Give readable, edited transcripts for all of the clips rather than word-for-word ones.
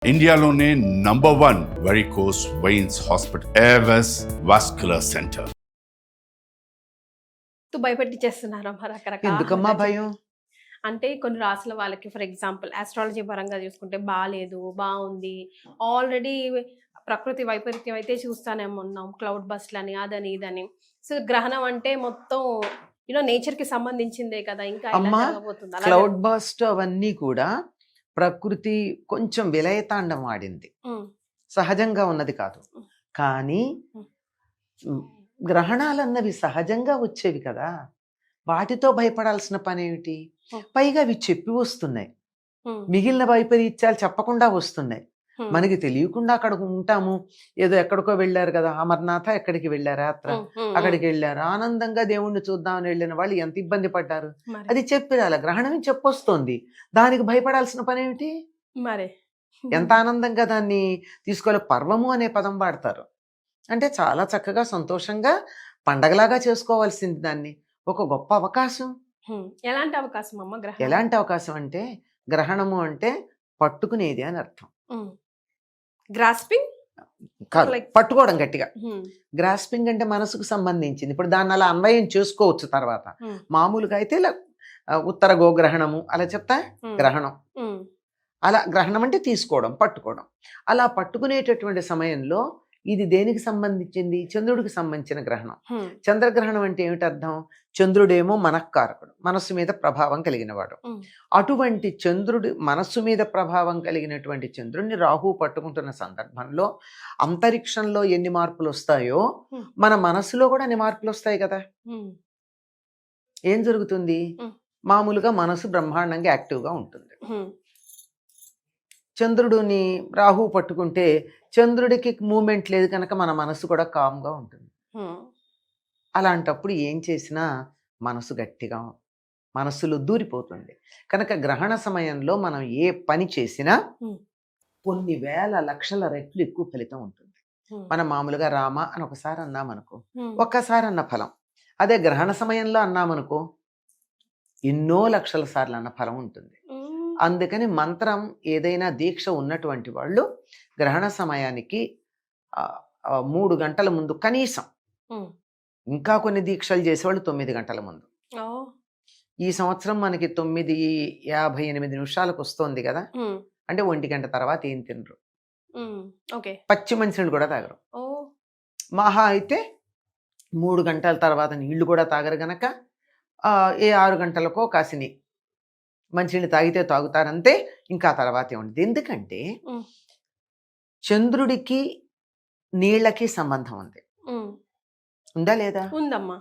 ఇండియాలోనే #1 varicose veins hospital Avis vascular centre. భయపెట్టించేస్తున్నారమ్మా రకరకాల. ఎందుకమ్మా భయం? అంటే కొన్ని రాసుల వాళ్ళకి ఫర్ ఎగ్జాంపుల్ ఆస్ట్రాలజీ పరంగా చూసుకుంటే బాగాలేదు, బాగుంది, ఆల్రెడీ ప్రకృతి వైపరీత్యం అయితే చూస్తానే ఉన్నాం, క్లౌడ్ బస్ట్లని అదని ఇదని. సో గ్రహణం అంటే మొత్తం నేచర్ కి సంబంధించిందే కదా, ఇంకా ఇలా అమ్మా జరగబోతుంది. అలాగే క్లౌడ్ బస్ట్ అవన్నీ కూడా ప్రకృతి కొంచెం విలయతాండం ఆడింది, ఉమ్, సహజంగా ఉన్నది కాదు. కానీ ఉమ్, గ్రహణాలన్నవి సహజంగా వచ్చేవి కదా, వాటితో భయపడాల్సిన పని ఏమిటి? పైగా అవి చెప్పి వస్తున్నాయి, ఉమ్, మిగిలిన వైపరీత్యాలు చెప్పకుండా వస్తున్నాయి. ఉమ్, మనకి తెలియకుండా అక్కడ ఉంటాము, ఏదో ఎక్కడికో వెళ్ళారు కదా, అమర్నాథ ఎక్కడికి వెళ్ళారు యాత్ర, ఉమ్, ఉమ్, అక్కడికి వెళ్ళారు, ఆనందంగా దేవుణ్ణి చూద్దామని వెళ్ళిన వాళ్ళు ఎంత ఇబ్బంది పడ్డారు. మరి అది చెప్పిరాల, గ్రహణం చెప్పొస్తోంది, దానికి భయపడాల్సిన పని ఏమిటి? మరి ఎంత ఆనందంగా దాన్ని తీసుకోవాలి. పర్వము అనే పదం వాడతారు అంటే చాలా చక్కగా సంతోషంగా పండగలాగా చేసుకోవాల్సింది దాన్ని. ఒక గొప్ప అవకాశం. ఎలాంటి అవకాశం అమ్మ గ్రహణం? ఎలాంటి అవకాశం అంటే, గ్రహణము అంటే పట్టుకునేది అని అర్థం. గ్రాస్పింగ్ కాదు, Like- పట్టుకోవడం గట్టిగా. గ్రాస్పింగ్ అంటే మనసుకు సంబంధించింది. ఇప్పుడు దాన్ని అలా అన్వయం చేసుకోవచ్చు తర్వాత. మామూలుగా అయితే ఇలా ఉత్తర గోగ్రహణము అలా చెప్తా, గ్రహణం అలా. గ్రహణం అంటే తీసుకోవడం, పట్టుకోవడం. అలా పట్టుకునేటటువంటి సమయంలో ఇది దేనికి సంబంధించింది? చంద్రుడికి సంబంధించిన గ్రహణం. చంద్రగ్రహణం అంటే ఏమిటి అర్థం? చంద్రుడేమో మనఃకారకుడు, మనస్సు మీద ప్రభావం కలిగినవాడు. అటువంటి చంద్రుడి మనస్సు మీద ప్రభావం కలిగినటువంటి చంద్రుడిని రాహు పట్టుకుంటున్న సందర్భంలో అంతరిక్షంలో ఎన్ని మార్పులు వస్తాయో మన మనస్సులో కూడా అన్ని మార్పులు వస్తాయి కదా. ఏం జరుగుతుంది? మామూలుగా మనసు బ్రహ్మాండంగా యాక్టివ్గా ఉంటుంది. చంద్రుడిని రాహు పట్టుకుంటే చంద్రుడికి మూమెంట్ లేదు కనుక మన మనసు కూడా కామ్గా ఉంటుంది. అలాంటప్పుడు ఏం చేసినా మనసు గట్టిగా, మనసులో దూరిపోతుంది. కనుక గ్రహణ సమయంలో మనం ఏ పని చేసినా కొన్ని వేల లక్షల రెట్లు ఎక్కువ ఫలితం ఉంటుంది. మనం మామూలుగా రామ అని ఒకసారి అన్నామనుకో, ఒక్కసారి అన్న ఫలం. అదే గ్రహణ సమయంలో అన్నామనుకో, ఎన్నో లక్షల సార్లు అన్న ఫలం ఉంటుంది. అందుకని మంత్రం ఏదైనా దీక్ష ఉన్నటువంటి వాళ్ళు గ్రహణ సమయానికి 3 గంటల ముందు కనీసం, ఇంకా కొన్ని దీక్షలు చేసేవాళ్ళు 9 గంటల ముందు. ఈ సంవత్సరం మనకి 9:58 వస్తోంది కదా, అంటే 1 గంట తర్వాత ఏం తినరు, పచ్చి మంచినీళ్ళు కూడా తాగరు. మహా అయితే 3 గంటల తర్వాత నీళ్లు కూడా తాగరు గనక 6 గంటలకో కాసిని మంచినీళ్ళు తాగితే తాగుతారంతే, ఇంకా తర్వాత ఏముండదు. ఎందుకంటే చంద్రుడికి నీళ్ళకి సంబంధం ఉంది. ఉందా లేదా? ఉందమ్మా.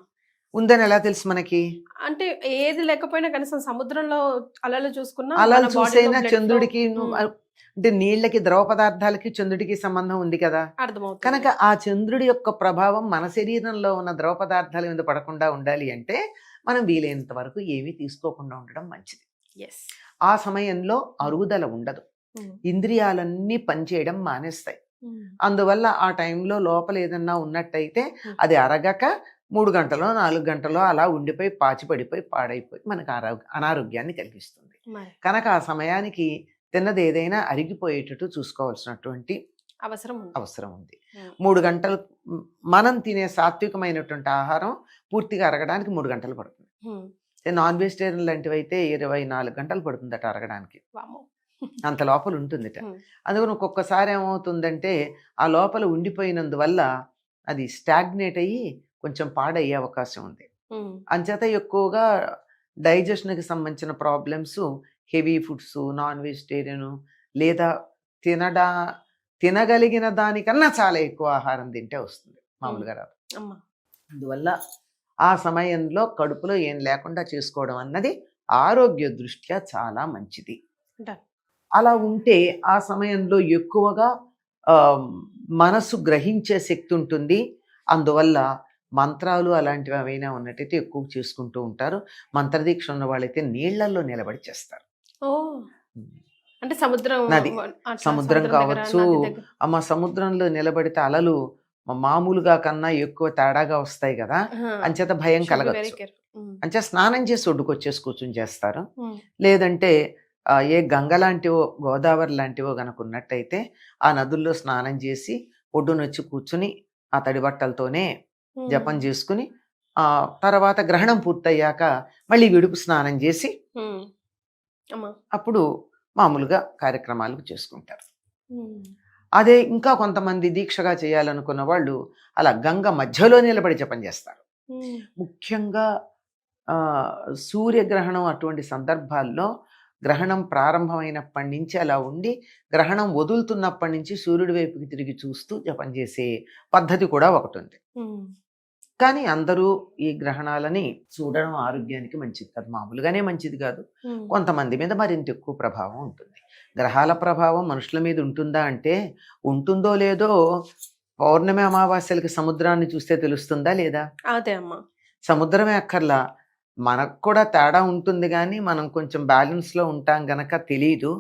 ఉందని ఎలా తెలుసు మనకి? అంటే ఏది లేకపోయినా కనీసం సముద్రంలో అలలు చూసుకున్నా, అలా మన చూసైనా బాడీలో blood చంద్రుడికి flow, అంటే నీళ్ళకి, ద్రవ పదార్థాలకి చంద్రుడికి సంబంధం ఉంది కదా. అర్థమవుతుంది. కనుక ఆ చంద్రుడి యొక్క ప్రభావం మన శరీరంలో ఉన్న ద్రవ పదార్థాల మీద పడకుండా ఉండాలి అంటే మనం వీలైనంత వరకు ఏమీ తీసుకోకుండా ఉండడం మంచిది. Yes. ఆ సమయంలో అరుగుదల ఉండదు, ఇంద్రియాలన్నీ పనిచేయడం మానేస్తాయి. అందువల్ల ఆ టైంలో లోపల ఏదన్నా ఉన్నట్టయితే అది అరగక 3 గంటలో 4 గంటలో అలా ఉండిపోయి పాచి పడిపోయి పాడైపోయి మనకు అనారోగ్యాన్ని కలిగిస్తుంది. మరి కనుక ఆ సమయానికి తిన్నది ఏదైనా అరిగిపోయేటట్టు చూసుకోవాల్సినటువంటి అవసరం ఉంది. 3 గంటలు మనం తినే సాత్వికమైనటువంటి ఆహారం పూర్తిగా అరగడానికి 3 గంటలు పడుతుంది. నాన్ వెజిటేరియన్ లాంటివి అయితే 24 గంటలు పడుతుందట అరగడానికి, అంత లోపల ఉంటుందిట. అందుకని ఒక్కొక్కసారి ఏమవుతుందంటే ఆ లోపల ఉండిపోయినందువల్ల అది స్టాగ్నేట్ అయ్యి కొంచెం పాడయ్యే అవకాశం ఉంది. అంచేత ఎక్కువగా డైజెషన్కి సంబంధించిన problems, heavy foods, non vegetarian లేదా తినగలిగిన దానికన్నా చాలా ఎక్కువ ఆహారం తింటే వస్తుంది, మామూలుగా రాదు. అందువల్ల ఆ సమయంలో కడుపులో ఏం లేకుండా చేసుకోవడం అన్నది ఆరోగ్య దృష్ట్యా చాలా మంచిది. అలా ఉంటే ఆ సమయంలో ఎక్కువగా మనసు గ్రహించే శక్తి ఉంటుంది. అందువల్ల మంత్రాలు అలాంటివి ఏవైనా ఉన్నట్టయితే ఎక్కువ చేసుకుంటూ ఉంటారు. మంత్రదీక్ష ఉన్న వాళ్ళైతే నీళ్లలో నిలబడి చేస్తారు. అంటే సముద్రం, నది, సముద్రం కావచ్చు అమ్మ. సముద్రంలో నిలబడితే అలలు మామూలుగా కన్నా ఎక్కువ తేడాగా వస్తాయి కదా, అంచేత భయం కలగచ్చు. అంచేత స్నానం చేసి ఒడ్డుకొచ్చేసి కూర్చుని చేస్తారు. లేదంటే ఏ గంగ లాంటివో గోదావరి లాంటివో గనక ఉన్నట్టయితే ఆ నదుల్లో స్నానం చేసి ఒడ్డునొచ్చి కూర్చుని ఆ తడి బట్టలతోనే జపం చేసుకుని తర్వాత గ్రహణం పూర్తయ్యాక మళ్ళీ విడుపు స్నానం చేసి అమ్మా అప్పుడు మామూలుగా కార్యక్రమాలు చేసుకుంటారు. అదే ఇంకా కొంతమంది దీక్షగా చేయాలనుకున్న వాళ్ళు అలా గంగ మధ్యలో నిలబడి జపం చేస్తారు. ముఖ్యంగా సూర్యగ్రహణం అటువంటి సందర్భాల్లో గ్రహణం ప్రారంభమైనప్పటి నుంచి అలా ఉండి గ్రహణం వదులుతున్నప్పటి నుంచి సూర్యుడి వైపుకి తిరిగి చూస్తూ జపం చేసే పద్ధతి కూడా ఒకటి ఉంది. కానీ అందరూ ఈ గ్రహణాలని చూడడం ఆరోగ్యానికి మంచిది కాదు, మామూలుగానే మంచిది కాదు. కొంతమంది మీద మరింత ఎక్కువ ప్రభావం ఉంటుంది. గ్రహాల ప్రభావం మనుషుల మీద ఉంటుందా అంటే ఉంటుందో లేదో పౌర్ణమి అమావాస్యలకి సముద్రాన్ని చూస్తే తెలుస్తుందా లేదా? అదే అమ్మా, సముద్రమే అక్కర్లా, మనకు కూడా తేడా ఉంటుంది కానీ మనం కొంచెం బ్యాలెన్స్ లో ఉంటాం గనక తెలియదు.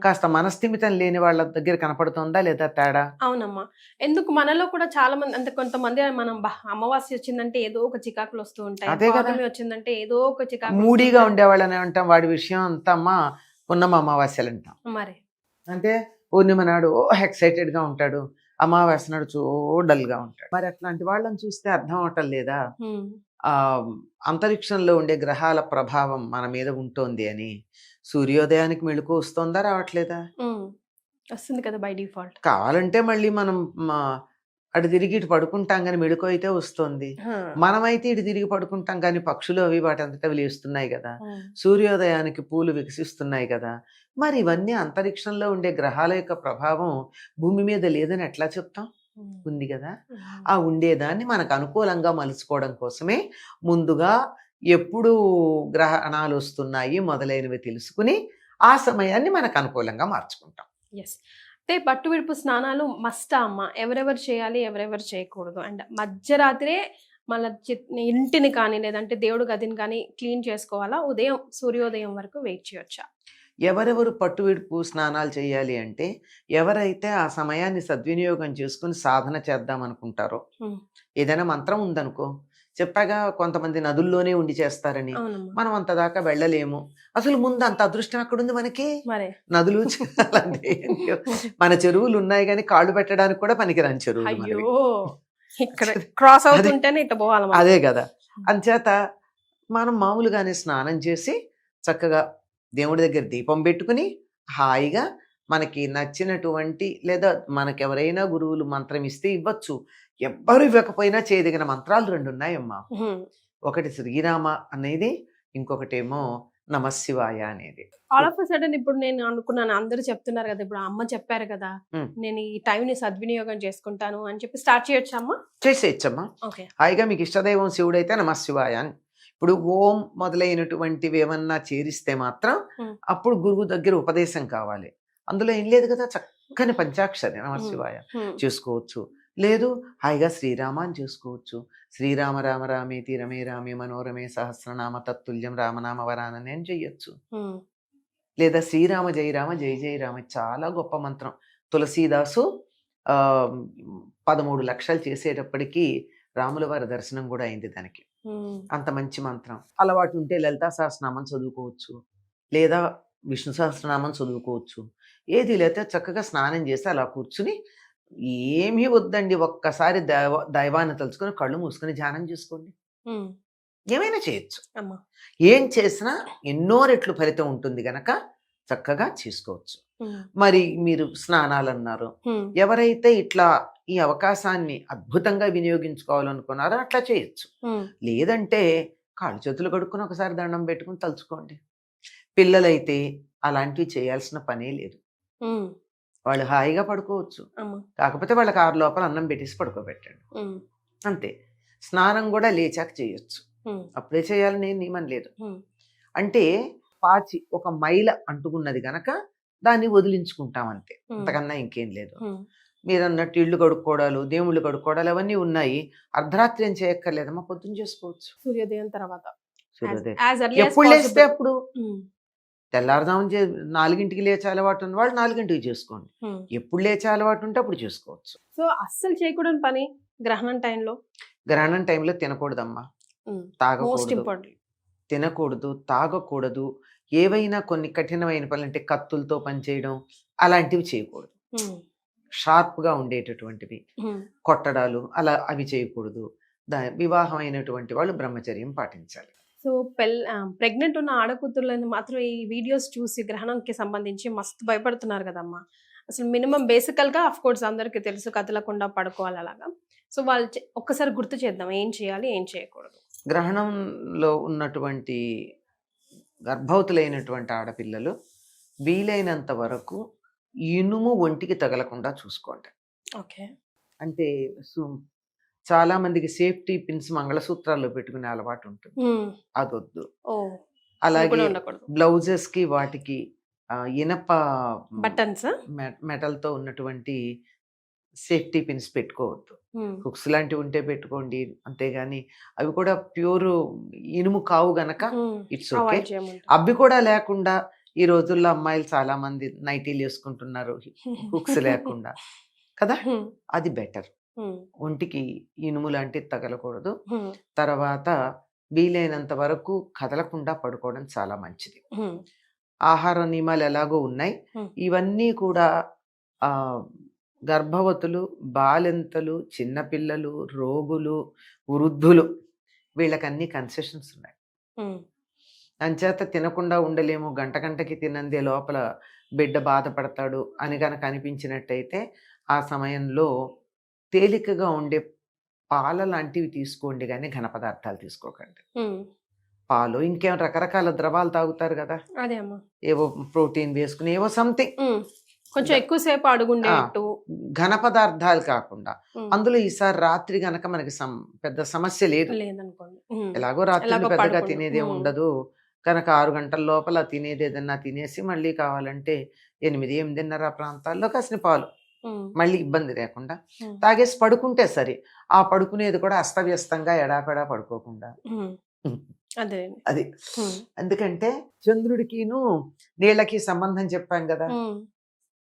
కాస్త మనస్థిమితం లేని వాళ్ళ దగ్గర కనపడుతుందా లేదా తేడా? అవునమ్మా, ఎందుకు మనలో కూడా చాలా మంది అంటే కొంతమంది మనం అమావాస్య వచ్చిందంటే ఏదో ఒక చికాకులు వస్తూ ఉంటాయి, అదే కదా, పౌర్ణమి వచ్చిందంటే ఏదో ఒక చికాకు మూడీగా ఉండేవాళ్ళని అంటాం. వాడి విషయం అంతా అమ్మా పున్నమ అమావాస్యలు అంటాం. మరి అంటే పూర్ణిమ నాడు ఎక్సైటెడ్ గా ఉంటాడు, అమావాస్య నాడు డల్ గా ఉంటాడు. మరి అట్లాంటి వాళ్ళని చూస్తే అర్థం అవటం లేదా అంతరిక్షంలో ఉండే గ్రహాల ప్రభావం మన మీద ఉంటుంది అని? సూర్యోదయానికి మెళుకు వస్తుందా రావట్లేదా? వస్తుంది కదా బై డిఫాల్ట్. కావాలంటే మళ్ళీ మనం అటు తిరిగి ఇటు పడుకుంటాం కానీ మెళుకు అయితే వస్తుంది. మనమైతే ఇటు తిరిగి పడుకుంటాం కానీ పక్షులు అవి వాటి అంతటా లేస్తున్నాయి కదా, సూర్యోదయానికి పూలు వికసిస్తున్నాయి కదా. మరి ఇవన్నీ అంతరిక్షంలో ఉండే గ్రహాల యొక్క ప్రభావం భూమి మీద లేదని ఎట్లా చెప్తాం? ఉంది కదా. ఆ ఉండేదాన్ని మనకు అనుకూలంగా మలుచుకోవడం కోసమే ముందుగా ఎప్పుడు గ్రహణాలు వస్తున్నాయి మొదలైనవి తెలుసుకుని ఆ సమయాన్ని మనకు అనుకూలంగా మార్చుకుంటాం. ఎస్, అంటే బట్టు విడుపు స్నానాలు మస్ట్ అమ్మ, ఎవరెవరు చేయాలి ఎవరెవరు చేయకూడదు? అండ్ మధ్యరాత్రే మళ్ళీ ఇంటిని కానీ లేదంటే దేవుడు గదిని కానీ క్లీన్ చేసుకోవాలా? ఉదయం సూర్యోదయం వరకు వెయిట్ చేయొచ్చా? ఎవరెవరు పట్టు విడుపు స్నానాలు చేయాలి అంటే ఎవరైతే ఆ సమయాన్ని సద్వినియోగం చేసుకుని సాధన చేద్దాం అనుకుంటారో, ఏదైనా మంత్రం ఉందనుకో, చెప్పాగా కొంతమంది నదుల్లోనే ఉండి చేస్తారని, మనం అంత దాకా వెళ్ళలేము. అసలు ముందు అంత అదృష్టం ఎక్కడుంది మనకి? నదులు మన చెరువులు ఉన్నాయి కానీ కాళ్ళు పెట్టడానికి కూడా పనికిరాని చెరువులు. అదే కదా. అంచేత మనం మామూలుగానే స్నానం చేసి చక్కగా దేవుడి దగ్గర దీపం పెట్టుకుని హాయిగా మనకి నచ్చినటువంటి లేదా మనకెవరైనా గురువులు మంత్రం ఇస్తే ఇవ్వచ్చు, ఎవ్వరు ఇవ్వకపోయినా చేయదగిన మంత్రాలు 2 ఉన్నాయమ్మా. ఒకటి శ్రీరామ అనేది, ఇంకొకటేమో నమశివాయ అనేది. ఆల్ ఆఫ్ సడన్ ఇప్పుడు నేను అనుకున్నాను, అందరూ చెప్తున్నారు కదా, ఇప్పుడు అమ్మ చెప్పారు కదా, నేను ఈ టైం ని సద్వినియోగం చేసుకుంటాను అని చెప్పి స్టార్ట్ చేయొచ్చా అమ్మా? చేసేయచ్చమ్మా. హాయిగా మీకు ఇష్టదైవం శివుడైతే నమశివాయ అని, ఇప్పుడు ఓం మొదలైనటువంటివి ఏమన్నా చేరిస్తే మాత్రం అప్పుడు గురువు దగ్గర ఉపదేశం కావాలి. అందులో ఏం లేదు కదా, చక్కని పంచాక్షరి నమశివాయ చేసుకోవచ్చు. లేదు హాయిగా శ్రీరామ అని చేసుకోవచ్చు. శ్రీరామ రామ రామేతి రమే రామే మనోరమే సహస్రనామ తత్తుల్యం రామనామ వరానని అని చెయ్యొచ్చు. లేదా శ్రీరామ జయ రామ జయ జయ రామ, చాలా గొప్ప మంత్రం. తులసీదాసు 13 లక్షలు చేసేటప్పటికి రాముల వారి దర్శనం కూడా అయింది దానికి. అంత మంచి మంత్రం. అలవాటు ఉంటే లలితా సహస్రనామం చదువుకోవచ్చు, లేదా విష్ణు సహస్రనామం చదువుకోవచ్చు. ఏది లేకపోతే చక్కగా స్నానం చేసి అలా కూర్చుని ఏమీ వద్దండి, ఒక్కసారి దైవాన్ని తలుచుకొని కళ్ళు మూసుకొని ధ్యానం చేసుకోండి. ఏమైనా చేయొచ్చు. ఏం చేసినా ఎన్నో రెట్లు ఫలితం ఉంటుంది గనక చక్కగా చేసుకోవచ్చు. మరి మీరు స్నానాలు అన్నారు, ఎవరైతే ఇట్లా ఈ అవకాశాన్ని అద్భుతంగా వినియోగించుకోవాలనుకున్నారో అట్లా చేయొచ్చు. లేదంటే కాళ్ళు చేతులు కడుక్కుని ఒకసారి దండం పెట్టుకుని తలుచుకోండి. పిల్లలైతే అలాంటివి చేయాల్సిన పనే లేదు, వాళ్ళు హాయిగా పడుకోవచ్చు. కాకపోతే వాళ్ళకి 6 లోపల అన్నం పెట్టేసి పడుకోబెట్టండి అంతే. స్నానం కూడా లేచాక చేయొచ్చు, అప్పుడే చేయాలని నియమం లేదు. అంటే పాచి ఒక మైల అంటుకున్నది గనక దాన్ని వదిలించుకుంటాం అంతే, అంతకన్నా ఇంకేం లేదు. మీరు అన్నట్టు ఇళ్ళు కడుక్కోవడాలు, దేవుళ్ళు కడుక్కోవడాలు అవన్నీ ఉన్నాయి. అర్ధరాత్రి ఏం చేయక్కర్లేదమ్మా, పొద్దున్న చేసుకోవచ్చు. సూర్యోదయం తర్వాత, సూర్యోదయం ఎప్పుడు లేస్తే అప్పుడు. తెల్లారుదాము 4ంటికి లేచే అలవాటు ఉన్న వాళ్ళు 4ంటికి చేసుకోండి, ఎప్పుడు లేచే అలవాటు ఉంటే అప్పుడు చేసుకోవచ్చు. సో అస్సలు చేయకూడని పని గ్రహణం టైంలో? గ్రహణం టైంలో తినకూడదమ్మా, తాగకూడదు, తినకూడదు, తాగకూడదు. ఏవైనా కొన్ని కఠినమైన పనులు అంటే కత్తులతో పనిచేయడం అలాంటివి చేయకూడదు. షార్ప్గా ఉండేటటువంటివి కొట్టడాలు అలా అవి చేయకూడదు. వివాహం అయినటువంటి వాళ్ళు బ్రహ్మచర్యం పాటించాలి. సో ప్రెగ్నెంట్ ఉన్న ఆడకూతుర్లను మాత్రం ఈ వీడియోస్ చూసి గ్రహణంకి సంబంధించి మస్తు భయపడుతున్నారు కదమ్మా. అసలు మినిమం బేసికల్గా అఫ్ కోర్స్ అందరికీ తెలుసు కదలకుండా పడుకోవాలి అలాగా. సో వాళ్ళు ఒక్కసారి గుర్తు చేద్దాం ఏం చేయాలి ఏం చేయకూడదు. గ్రహణంలో ఉన్నటువంటి గర్భవతులైనటువంటి ఆడపిల్లలు వీలైనంత వరకు ఇనుము ఒంటికి తగలకుండా చూసుకోండి. ఓకే. అంటే చాలా మందికి సేఫ్టీ పిన్స్ మంగళసూత్రాల్లో పెట్టుకునే అలవాటు ఉంటుంది, అదొద్దు. అలాగే బ్లౌజెస్ కి వాటికి ఇనప బటన్స్ మెటల్తో ఉన్నటువంటి సేఫ్టీ పిన్స్ పెట్టుకోవద్దు. హుక్స్ లాంటివి ఉంటే పెట్టుకోండి, అంతేగాని అవి కూడా ప్యూర్ ఇనుము కావు గనక ఇట్స్ ఓకే. అవి కూడా లేకుండా ఈ రోజుల్లో అమ్మాయిలు చాలా మంది నైటీలు వేసుకుంటున్నారు హుక్స్ లేకుండా కదా, అది బెటర్. ఒంటికి ఇనుము లాంటివి తగలకూడదు. తర్వాత వీలైనంత వరకు కదలకుండా పడుకోవడం చాలా మంచిది. ఆహార నియమాలు ఎలాగో ఉన్నాయి, ఇవన్నీ కూడా గర్భవతులు, బాలింతలు, చిన్నపిల్లలు, రోగులు, వృద్ధులు వీళ్ళకన్నీ కన్సెషన్స్ ఉన్నాయి. అంచేత తినకుండా ఉండలేము, గంటకి తినందే లోపల బిడ్డ బాధపడతాడు అని కనుక అనిపించినట్టయితే ఆ సమయంలో తేలికగా ఉండే పాల లాంటివి తీసుకోండి, కానీ ఘన పదార్థాలు తీసుకోకండి. పాలు ఇంకేం రకరకాల ద్రవాలు తాగుతారు కదా, ఏవో ప్రోటీన్ వేసుకుని ఏవో సంథింగ్ కొంచెం ఎక్కువసేపు అడుగుండేట్టు ఘన పదార్థాలు కాకుండా. అందులో ఈసారి రాత్రి గనక మనకి పెద్ద సమస్య లేదు, ఎలాగో రాత్రి పెద్దగా తినేదే ఉండదు కనుక 6 గంటల లోపల తినేది ఏదన్నా తినేసి మళ్ళీ కావాలంటే 8, 8:30 ప్రాంతాల్లో కాసిన పాలు మళ్ళీ ఇబ్బంది లేకుండా తాగేసి పడుకుంటే సరే. ఆ పడుకునేది కూడా అస్తవ్యస్తంగా ఎడాపెడా పడుకోకుండా. అది ఎందుకంటే చంద్రుడికిను నీళ్ళకి సంబంధం చెప్పాం కదా.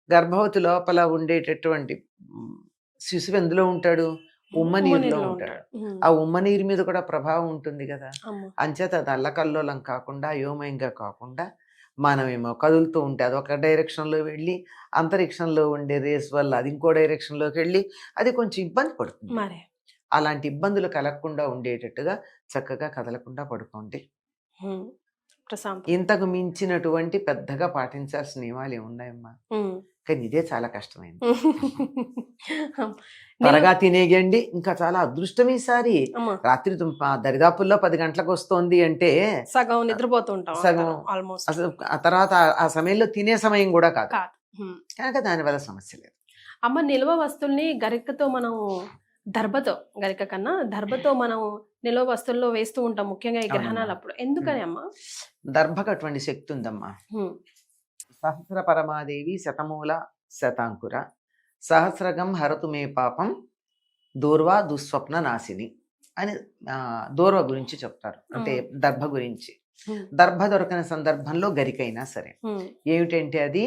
గర్భవతి లోపల ఉండేటటువంటి శిశువు ఎందులో ఉంటాడు, ఉమ్మ నీరులో ఉంటాడు. ఆ ఉమ్మ నీరు మీద కూడా ప్రభావం ఉంటుంది కదా. అంచేత అది అల్లకల్లోలం కాకుండా అయోమయంగా కాకుండా మనమేమో కదులుతూ ఉంటే అది ఒక డైరెక్షన్లో వెళ్ళి అంతరిక్షంలో ఉండే రేస్ వల్ల అది ఇంకో డైరెక్షన్లోకి వెళ్ళి అది కొంచెం ఇబ్బంది పడుతుంది. అలాంటి ఇబ్బందులు కలగకుండా ఉండేటట్టుగా చక్కగా కదలకుండా పడుకోండి. ఇంతకు మించినటువంటి పెద్దగా పాటించాల్సిన నియమాలు ఏమున్నాయమ్మా, కానీ ఇదే చాలా కష్టమైంది. త్వరగా తినేయండి. ఇంకా చాలా అదృష్టం ఈసారి రాత్రి దరిదాపుల్లో 10 గంటలకు వస్తోంది అంటే సగం నిద్రపోతుంటాం, సగం అసలు ఆ తర్వాత ఆ సమయంలో తినే సమయం కూడా కాదు కనుక దానివల్ల సమస్య లేదు. అమ్మ నిల్వ వస్తువుల్ని గరికతో మనం గరిక కన్నా దర్భతో మనం నిల్వ వస్తువుల్లో వేస్తూ ఉంటాం, ముఖ్యంగా ఈ గ్రహణాలప్పుడు. ఎందుకని అమ్మా? దర్భకు అటువంటి శక్తి ఉందమ్మా. సహస్ర పరమాదేవి శతమూల శతాంకుర సహస్రగం హరతు మే పాపం దూర్వా దుస్వప్న నాశిని అని దూర్వ గురించి చెప్తారు, అంటే దర్భ గురించి. దర్భ దొరకని సందర్భంలో గరికైనా సరే ఏమిటంటే అది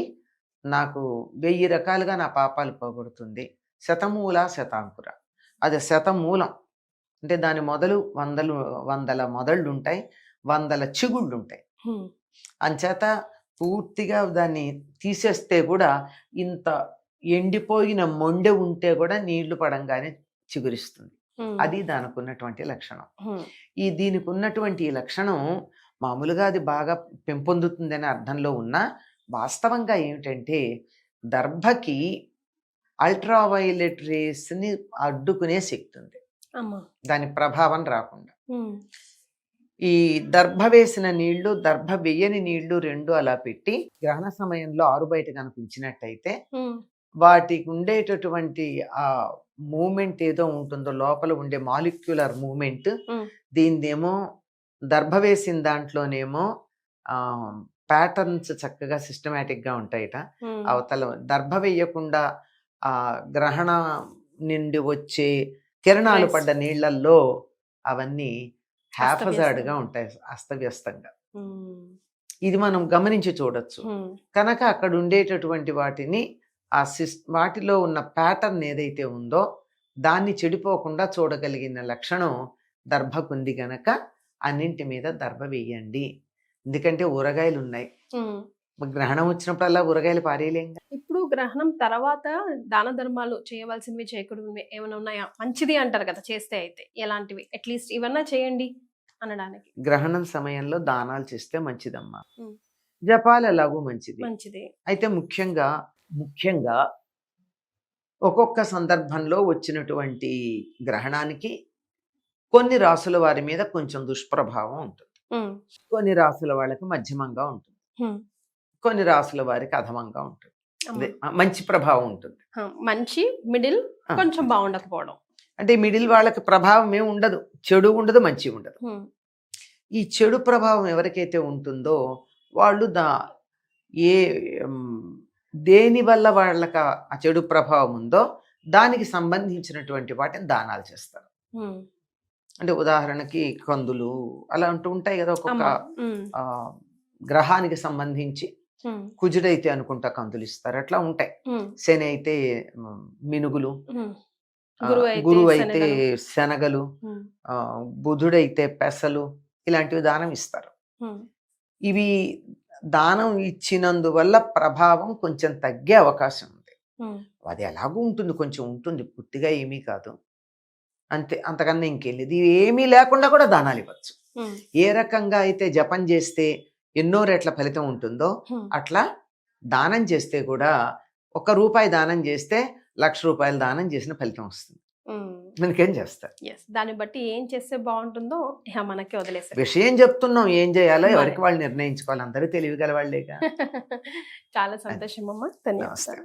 నాకు 1000 రకాలుగా నా పాపాలు పోగొడుతుంది. శతమూల శతాంకుర, అది శతమూలం అంటే దాని మొదలు 100 మొదళ్ళు ఉంటాయి, 100 చిగుళ్ళు ఉంటాయి. అంచేత పూర్తిగా దాన్ని తీసేస్తే కూడా ఇంత ఎండిపోయిన మొండె ఉంటే కూడా నీళ్లు పడంగానే చిగురిస్తుంది. అది దానికి ఉన్నటువంటి లక్షణం. దీనికి ఉన్నటువంటి లక్షణం మామూలుగా అది బాగా పెంపొందుతుందనే అర్థంలో ఉన్న వాస్తవంగా ఏమిటంటే దర్భకి అల్ట్రావైలెట్ రేస్ ని అడ్డుకునే శక్తి ఉంది, దాని ప్రభావం రాకుండా. ఈ దర్భ వేసిన నీళ్లు దర్భ వేయని నీళ్లు 2 అలా పెట్టి గ్రహణ సమయంలో ఆరుబయట కనిపించినట్టయితే వాటికి ఉండేటటువంటి ఆ మూమెంట్ ఏదో ఉంటుందో లోపల ఉండే మాలిక్యులర్ మూమెంట్, దీనిదేమో దర్భ వేసిన దాంట్లోనేమో ప్యాటర్న్స్ చక్కగా సిస్టమేటిక్ గా ఉంటాయిట. అవతల దర్భ వేయకుండా ఆ గ్రహణ నుండి వచ్చే కిరణాలు పడ్డ నీళ్లల్లో అవన్నీ హ్యాఫజార్డ్గా ఉంటాయి, అస్తవ్యస్తంగా. ఇది మనం గమనించి చూడొచ్చు. కనుక అక్కడ ఉండేటటువంటి వాటిని వాటిలో ఉన్న ప్యాటర్న్ ఏదైతే ఉందో దాన్ని చెడిపోకుండా చూడగలిగిన లక్షణం దర్భకుంది గనక అన్నింటి మీద దర్భ వేయండి. ఎందుకంటే ఊరగాయలు ఉన్నాయి, ఉమ్. మరి గ్రహణం వచ్చినప్పుడల్లా ఊరగాయలు పారేయలేం కదా. ఇప్పుడు గ్రహణం తర్వాత దాన ధర్మాలు చేయవలసినవి చేయకూడనివి ఏమైనా ఉన్నాయా? మంచిది అంటారు కదా చేస్తే, అయితే ఎలాంటివి అట్లీస్ట్ ఇవన్నా చేయండి అనడానికి? గ్రహణం సమయంలో దానాలు చేస్తే మంచిదమ్మా. ఉమ్. జపాలు ఎలాగూ మంచిది. మంచిది. అయితే ముఖ్యంగా ఒక్కొక్క సందర్భంలో వచ్చినటువంటి గ్రహణానికి కొన్ని రాసుల వారి మీద కొంచెం దుష్ప్రభావం ఉంటుంది, ఉమ్. కొన్ని రాసుల వాళ్ళకి మధ్యమంగా ఉంటుంది, ఉమ్. కొన్ని రాసుల వారికి అధమంగా ఉంటుంది. అమ్మ. అదే మంచి ప్రభావం ఉంటుంది. మంచి మిడిల్, ఆ. కొంచెం బాగుండకపోవడం. అంటే మిడిల్ వాళ్ళకి ప్రభావం ఏమి ఉండదు, చెడు ఉండదు, మంచి ఉండదు. ఉమ్. ఈ చెడు ప్రభావం ఎవరికైతే ఉంటుందో వాళ్ళు ఏ దేని వల్ల వాళ్ళకి ఆ చెడు ప్రభావం ఉందో దానికి సంబంధించినటువంటి వాటిని దానాలు చేస్తారు. ఉమ్. అంటే ఉదాహరణకి కందులు అలా అంటూ ఉంటాయి కదా, ఒక్కొక్క అమ్మ. ఉమ్. ఆ, గ్రహానికి సంబంధించి. ఉమ్. కుజుడైతే అనుకుంటా కందులు ఇస్తారు, అట్లా ఉంటాయి. ఉమ్. శని అయితే మినుగులు, ఉమ్. గురువు అయితే శనగలు, ఉమ్. బుధుడైతే పెసలు, ఇలాంటివి దానం ఇస్తారు. ఉమ్. ఇవి దానం ఇచ్చినందువల్ల ప్రభావం కొంచెం తగ్గే అవకాశం ఉంది. ఉమ్. అది ఎలాగూ ఉంటుంది, కొంచెం ఉంటుంది, పూర్తిగా ఏమీ కాదు, అంతే, అంతకన్నా ఇంకేం లేదు. ఇవి ఏమీ లేకుండా కూడా దానాలు ఇవ్వచ్చు. ఉమ్. ఏ రకంగా అయితే జపం చేస్తే ఎన్నో రెట్ల ఫలితం ఉంటుందో ఉమ్. అట్లా దానం చేస్తే కూడా ₹1 దానం చేస్తే ₹1,00,000 దానం చేసిన ఫలితం వస్తుంది. ఉమ్. మనకేం చేస్తారు. Yes. దాన్ని బట్టి ఏం చేస్తే బాగుంటుందో ఇక మనకి వదిలేసారు. విషయం చెప్తున్నాం, ఏం చేయాలో మరి. ఎవరికి వాళ్ళు నిర్ణయించుకోవాలి, అందరూ తెలివిగల వాళ్ళేగా. చాలా సంతోషం అమ్మా, ధన్యవాదాలు. నమస్తే.